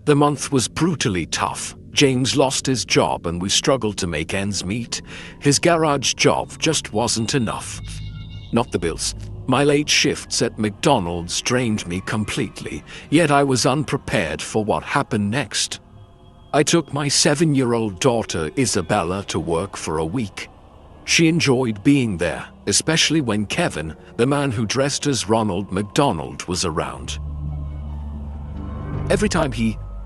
The month was brutally tough. James lost his job and we struggled to make ends meet. His garage job just wasn't enough. Not the bills. My late shifts at McDonald's drained me completely, yet I was unprepared for what happened next. I took my 7-year-old daughter Isabella to work for a week. She enjoyed being there, especially when Kevin, the man who dressed as Ronald McDonald, was around. Every time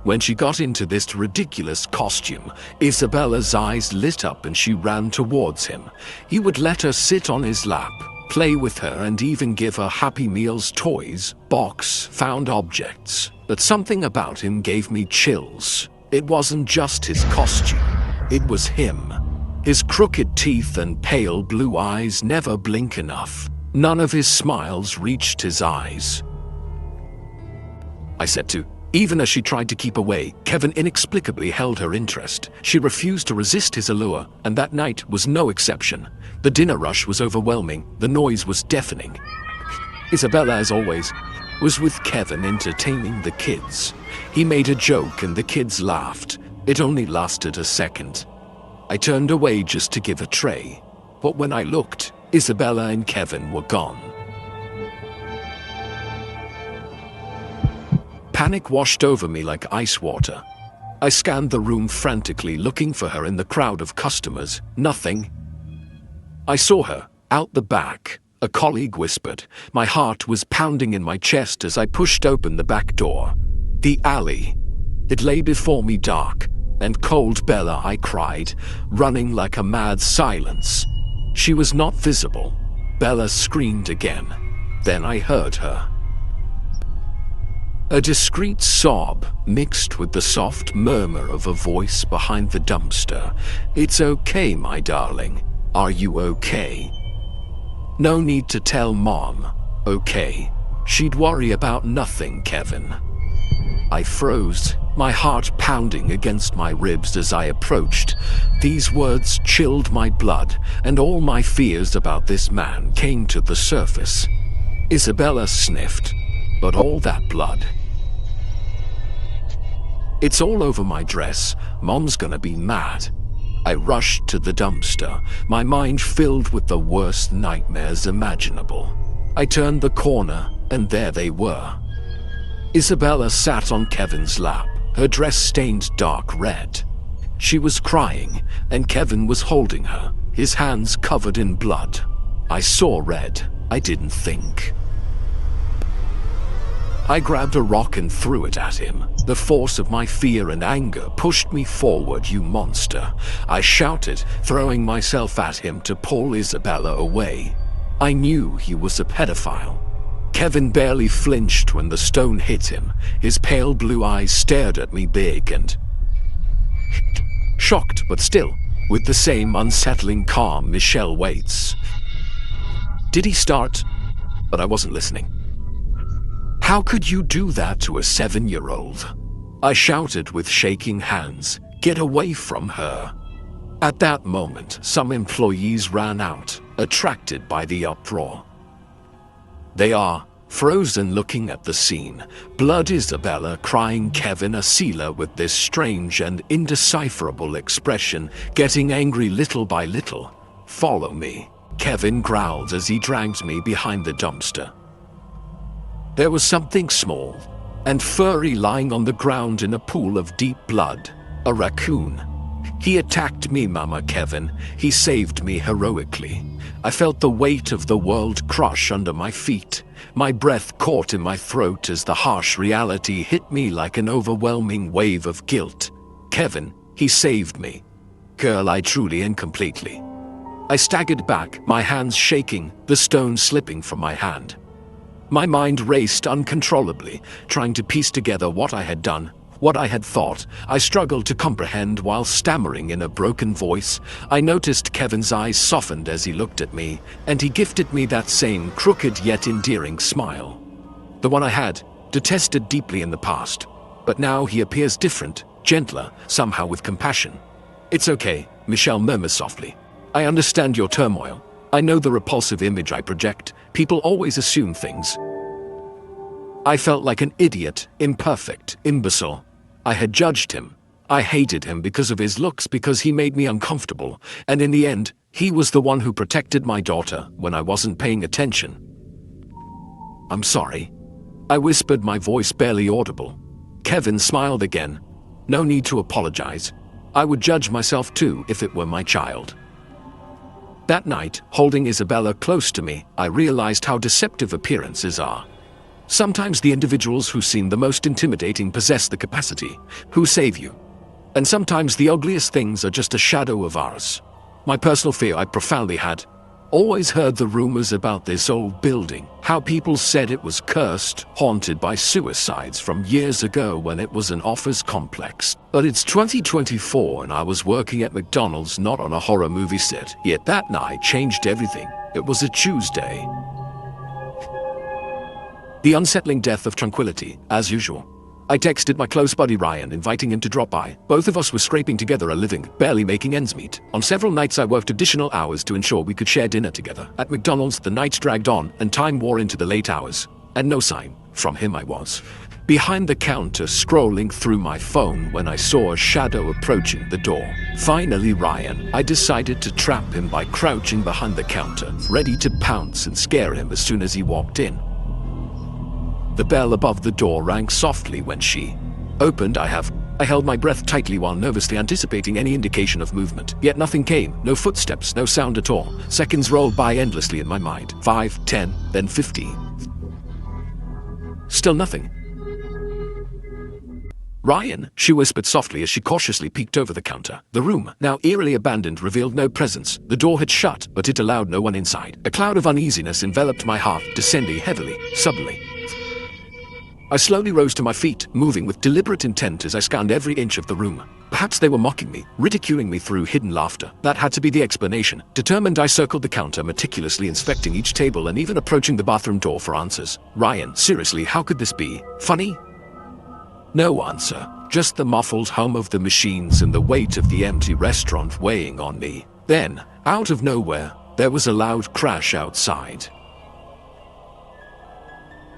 when she got into this ridiculous costume, Isabella's eyes lit up and she ran towards him. He would let her sit on his lap, play with her, and even give her Happy Meals toys, found objects. But something about him gave me chills. It wasn't just his costume, it was him. His crooked teeth and pale blue eyes never blink enough. None of his smiles reached his eyes. I said to. Even as she tried to keep away, Kevin inexplicably held her interest. She refused to resist his allure, and that night was no exception. The dinner rush was overwhelming, the noise was deafening. Isabella, as always, was with Kevin entertaining the kids. He made a joke and the kids laughed. It only lasted a second. I turned away just to give a tray, but when I looked, Isabella and Kevin were gone. Panic washed over me like ice water. I scanned the room frantically, looking for her in the crowd of customers. Nothing. I saw her, out the back. A colleague whispered. My heart was pounding in my chest as I pushed open the back door. The alley. It lay before me dark and cold. Bella, I cried, running like a mad. Silence. She was not visible. Bella screamed again. Then I heard her. A discreet sob mixed with the soft murmur of a voice behind the dumpster. It's okay, my darling. Are you okay? No need to tell Mom. Okay. She'd worry about nothing, Kevin. I froze, my heart pounding against my ribs as I approached. These words chilled my blood, and all my fears about this man came to the surface. Isabella sniffed, but all that blood. It's all over my dress. Mom's gonna be mad. I rushed to the dumpster, my mind filled with the worst nightmares imaginable. I turned the corner, and there they were. Isabella sat on Kevin's lap, her dress stained dark red. She was crying, and Kevin was holding her, his hands covered in blood. I saw red. I didn't think. I grabbed a rock and threw it at him. The force of my fear and anger pushed me forward. You monster, I shouted, throwing myself at him to pull Isabella away. I knew he was a pedophile. Kevin barely flinched when the stone hit him. His pale blue eyes stared at me, big and shocked, but still with the same unsettling calm. Michelle waits. Did he start? But I wasn't listening. How could you do that to a 7-year-old? I shouted with shaking hands. Get away from her. At that moment, some employees ran out, attracted by the uproar. They are frozen looking at the scene. Blood, Isabella crying, Kevin Asila with this strange and indecipherable expression, getting angry little by little. Follow me, Kevin growled as he dragged me behind the dumpster. There was something small and furry lying on the ground in a pool of deep blood. A raccoon. He attacked me, Mama Kevin. He saved me heroically. I felt the weight of the world crush under my feet. My breath caught in my throat as the harsh reality hit me like an overwhelming wave of guilt. Kevin, he saved me. Girl, I truly and completely. I staggered back, my hands shaking, the stone slipping from my hand. My mind raced uncontrollably, trying to piece together what I had done, what I had thought. I struggled to comprehend while stammering in a broken voice. I noticed Kevin's eyes softened as he looked at me, and he gifted me that same crooked yet endearing smile. The one I had detested deeply in the past. But now he appears different, gentler, somehow with compassion. It's okay, Michelle murmurs softly. I understand your turmoil. I know the repulsive image I project. People always assume things. I felt like an idiot, imperfect, imbecile. I had judged him. I hated him because of his looks, because he made me uncomfortable, and in the end, he was the one who protected my daughter when I wasn't paying attention. "I'm sorry," I whispered, my voice barely audible. Kevin smiled again. "No need to apologize. I would judge myself too if it were my child." That night, holding Isabella close to me, I realized how deceptive appearances are. Sometimes the individuals who seem the most intimidating possess the capacity, who save you. And sometimes the ugliest things are just a shadow of ours. My personal fear I profoundly had. Always heard the rumors about this old building, how people said it was cursed, haunted by suicides from years ago when it was an office complex. But it's 2024 and I was working at McDonald's, not on a horror movie set. Yet that night changed everything. It was a Tuesday. The unsettling death of tranquility, as usual. I texted my close buddy Ryan, inviting him to drop by. Both of us were scraping together a living, barely making ends meet. On several nights I worked additional hours to ensure we could share dinner together. At McDonald's, the nights dragged on and time wore into the late hours. And no sign from him. I was behind the counter scrolling through my phone when I saw a shadow approaching the door. Finally, Ryan. I decided to trap him by crouching behind the counter, ready to pounce and scare him as soon as he walked in. The bell above the door rang softly when she opened. I held my breath tightly while nervously anticipating any indication of movement. Yet nothing came, no footsteps, no sound at all. Seconds rolled by endlessly in my mind. 5, 10, then 15. Still nothing. "Ryan," she whispered softly as she cautiously peeked over the counter. The room, now eerily abandoned, revealed no presence. The door had shut, but it allowed no one inside. A cloud of uneasiness enveloped my heart, descending heavily, suddenly. I slowly rose to my feet, moving with deliberate intent as I scanned every inch of the room. Perhaps they were mocking me, ridiculing me through hidden laughter. That had to be the explanation. Determined, I circled the counter, meticulously inspecting each table and even approaching the bathroom door for answers. "Ryan, seriously, how could this be? Funny?" No answer. Just the muffled hum of the machines and the weight of the empty restaurant weighing on me. Then, out of nowhere, there was a loud crash outside.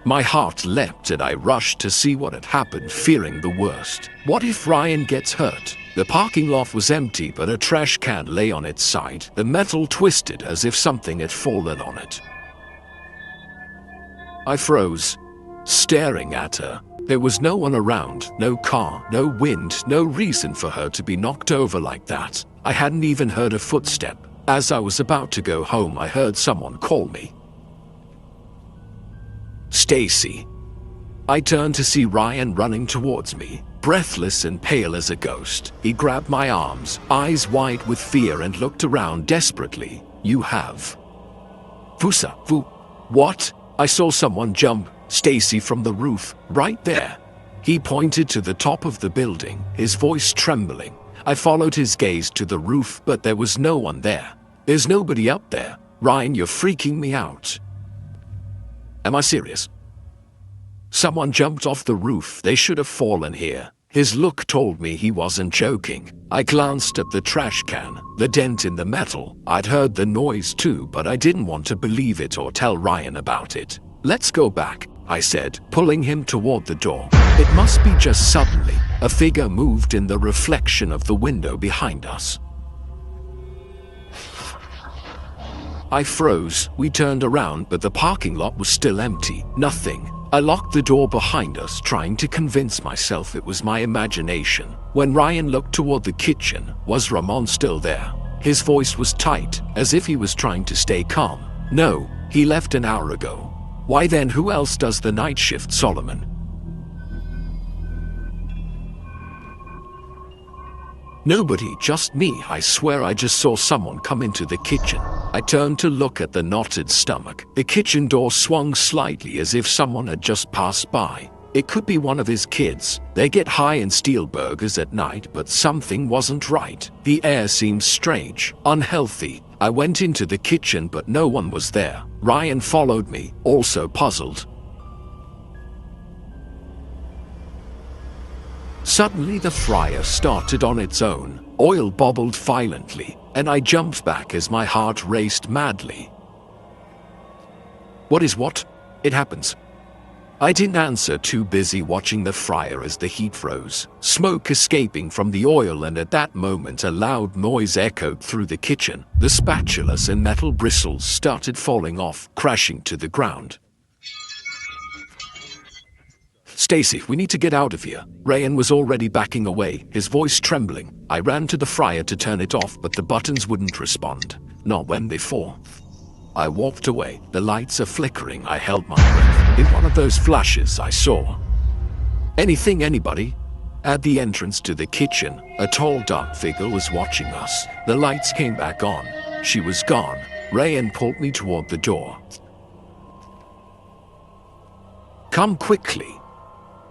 My heart leapt and I rushed to see what had happened, fearing the worst. What if Ryan gets hurt? The parking lot was empty, but a trash can lay on its side, the metal twisted as if something had fallen on it. I froze, staring at her. There was no one around, no car, no wind, no reason for her to be knocked over like that. I hadn't even heard a footstep. As I was about to go home, I heard someone call me. "Stacy." I turned to see Ryan running towards me, breathless and pale as a ghost. He grabbed my arms, eyes wide with fear, and looked around desperately. "You have What?" I saw someone jump, Stacy, from the roof, right there. He pointed to the top of the building, his voice trembling. I followed his gaze to the roof, but there was no one there. "There's nobody up there. Ryan, you're freaking me out." Am I serious? Someone jumped off the roof. They should have fallen here. His look told me he wasn't joking. I glanced at the trash can, the dent in the metal. I'd heard the noise too, but I didn't want to believe it or tell Ryan about it. "Let's go back," I said, pulling him toward the door. It must be just suddenly, a figure moved in the reflection of the window behind us. I froze. We turned around, but the parking lot was still empty. Nothing. I locked the door behind us, trying to convince myself it was my imagination. When Ryan looked toward the kitchen, was Ramon still there? His voice was tight, as if he was trying to stay calm. "No, he left an hour ago." "Why then, who else does the night shift, Solomon?" "Nobody, just me. I swear I just saw someone come into the kitchen." I turned to look at the knotted stomach. The kitchen door swung slightly as if someone had just passed by. It could be one of his kids. They get high and steal burgers at night, but something wasn't right. The air seemed strange, unhealthy. I went into the kitchen, but no one was there. Ryan followed me, also puzzled. Suddenly the fryer started on its own. Oil bubbled violently, and I jumped back as my heart raced madly. What? It happens. I didn't answer, too busy watching the fryer as the heat rose, smoke escaping from the oil, and at that moment a loud noise echoed through the kitchen. The spatulas and metal bristles started falling off, crashing to the ground. "Stacy, we need to get out of here." Ryan was already backing away, his voice trembling. I ran to the fryer to turn it off, but the buttons wouldn't respond. Not when before. I walked away. The lights are flickering. I held my breath. In one of those flashes, I saw anything, anybody. At the entrance to the kitchen, a tall, dark figure was watching us. The lights came back on. She was gone. Ryan pulled me toward the door. "Come quickly."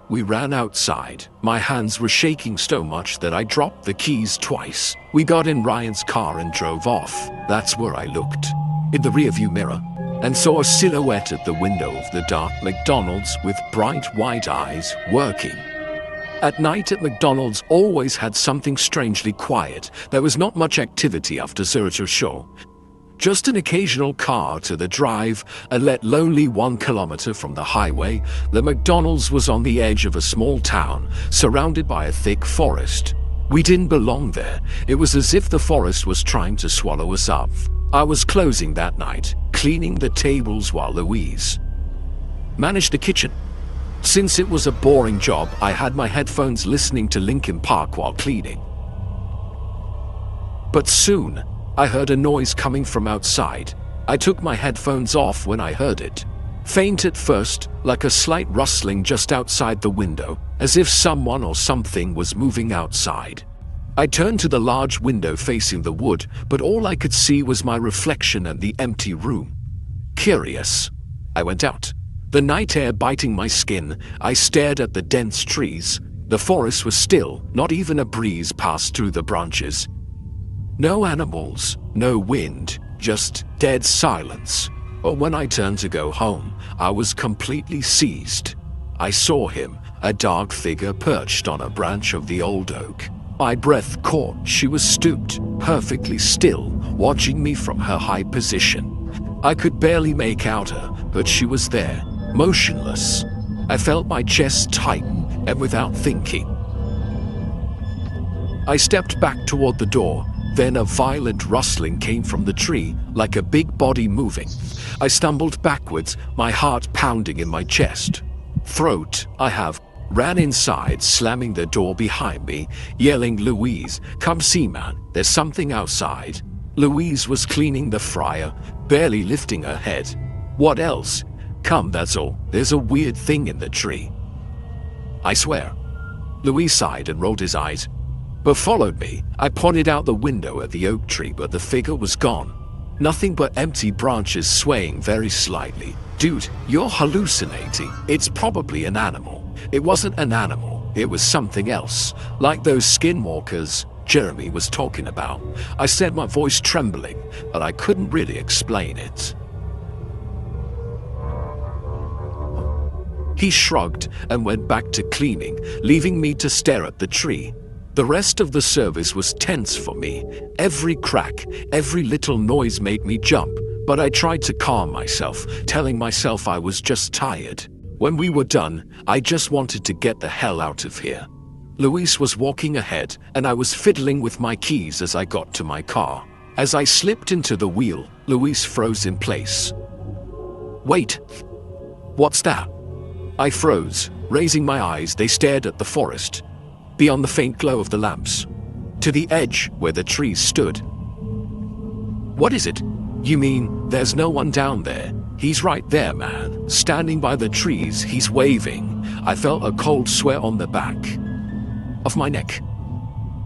We ran outside. My hands were shaking so much that I dropped the keys twice. We got in Ryan's car and drove off. That's where I looked in the rearview mirror and saw a silhouette at the window of the dark McDonald's with bright white eyes working. At night at McDonald's always had something strangely quiet. There was not much activity after 0 or show. Just an occasional car to the drive, let lonely 1 kilometer from the highway. The McDonald's was on the edge of a small town, surrounded by a thick forest. We didn't belong there. It was as if the forest was trying to swallow us up. I was closing that night, cleaning the tables while Louise managed the kitchen. Since it was a boring job, I had my headphones listening to Linkin Park while cleaning. But soon, I heard a noise coming from outside. I took my headphones off when I heard it. Faint at first, like a slight rustling just outside the window, as if someone or something was moving outside. I turned to the large window facing the wood, but all I could see was my reflection and the empty room. Curious, I went out. The night air biting my skin, I stared at the dense trees. The forest was still, not even a breeze passed through the branches. No animals, no wind, just dead silence. But when I turned to go home, I was completely seized. I saw him, a dark figure perched on a branch of the old oak. My breath caught. She was stooped, perfectly still, watching me from her high position. I could barely make out her, but she was there, motionless. I felt my chest tighten, and without thinking, I stepped back toward the door. Then a violent rustling came from the tree, like a big body moving. I stumbled backwards, my heart pounding in my chest. Throat, ran inside, slamming the door behind me, yelling, "Louise, come see, man, there's something outside." Louise was cleaning the fryer, barely lifting her head. "What else?" "Come, that's all. There's a weird thing in the tree." "I swear." Louise sighed and rolled his eyes, but followed me. I pointed out the window at the oak tree, but the figure was gone. Nothing but empty branches swaying very slightly. "Dude, you're hallucinating. It's probably an animal." It wasn't an animal. It was something else, like those skinwalkers Jeremy was talking about. I said, my voice trembling, but I couldn't really explain it. He shrugged and went back to cleaning, leaving me to stare at the tree. The rest of the service was tense for me. Every crack, every little noise made me jump, but I tried to calm myself, telling myself I was just tired. When we were done, I just wanted to get the hell out of here. Louise was walking ahead, and I was fiddling with my keys as I got to my car. As I slipped into the wheel, Louise froze in place. "Wait. What's that?" I froze. Raising my eyes, they stared at the forest, beyond the faint glow of the lamps, to the edge where the trees stood. "What is it?" "You mean there's no one down there?" "He's right there, man. Standing by the trees, he's waving." I felt a cold sweat on the back of my neck.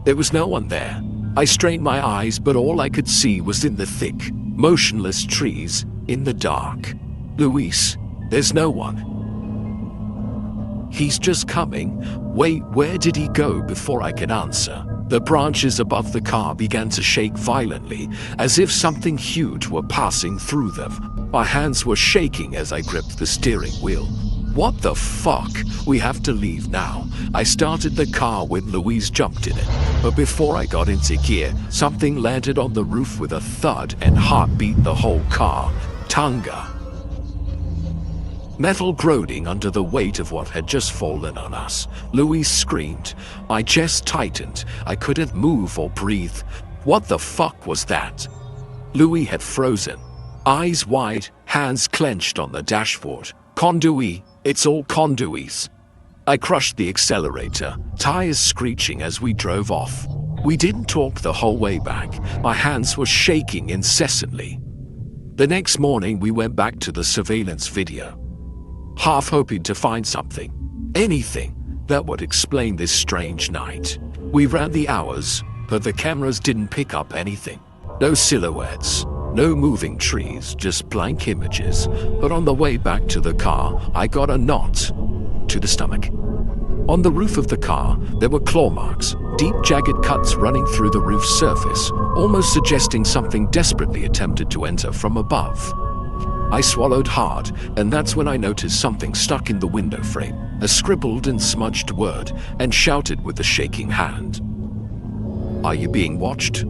There was no one there. I strained my eyes, but all I could see was in the thick, motionless trees, in the dark. "Louise, there's no one." "He's just coming." "Wait, where did he go?" Before I could answer, the branches above the car began to shake violently, as if something huge were passing through them. My hands were shaking as I gripped the steering wheel. "What the fuck? We have to leave now." I started the car when Louise jumped in it, but before I got into gear, something landed on the roof with a thud and heartbeat the whole car. Tunga. metal groaning under the weight of what had just fallen on us. Louise screamed. My chest tightened. I couldn't move or breathe. What the fuck was that? Louis had frozen. Eyes wide, hands clenched on the dashboard. Conduit, it's all conduits. I crushed the accelerator, tires screeching as we drove off. We didn't talk the whole way back. My hands were shaking incessantly. The next morning we went back to the surveillance video, half hoping to find something, anything, that would explain this strange night. We ran the hours, but the cameras didn't pick up anything. No silhouettes, no moving trees, just blank images. But on the way back to the car, I got a knot to the stomach. On the roof of the car, there were claw marks, deep jagged cuts running through the roof surface, almost suggesting something desperately attempted to enter from above. I swallowed hard, and that's when I noticed something stuck in the window frame, a scribbled and smudged word, and shouted with a shaking hand. Are you being watched?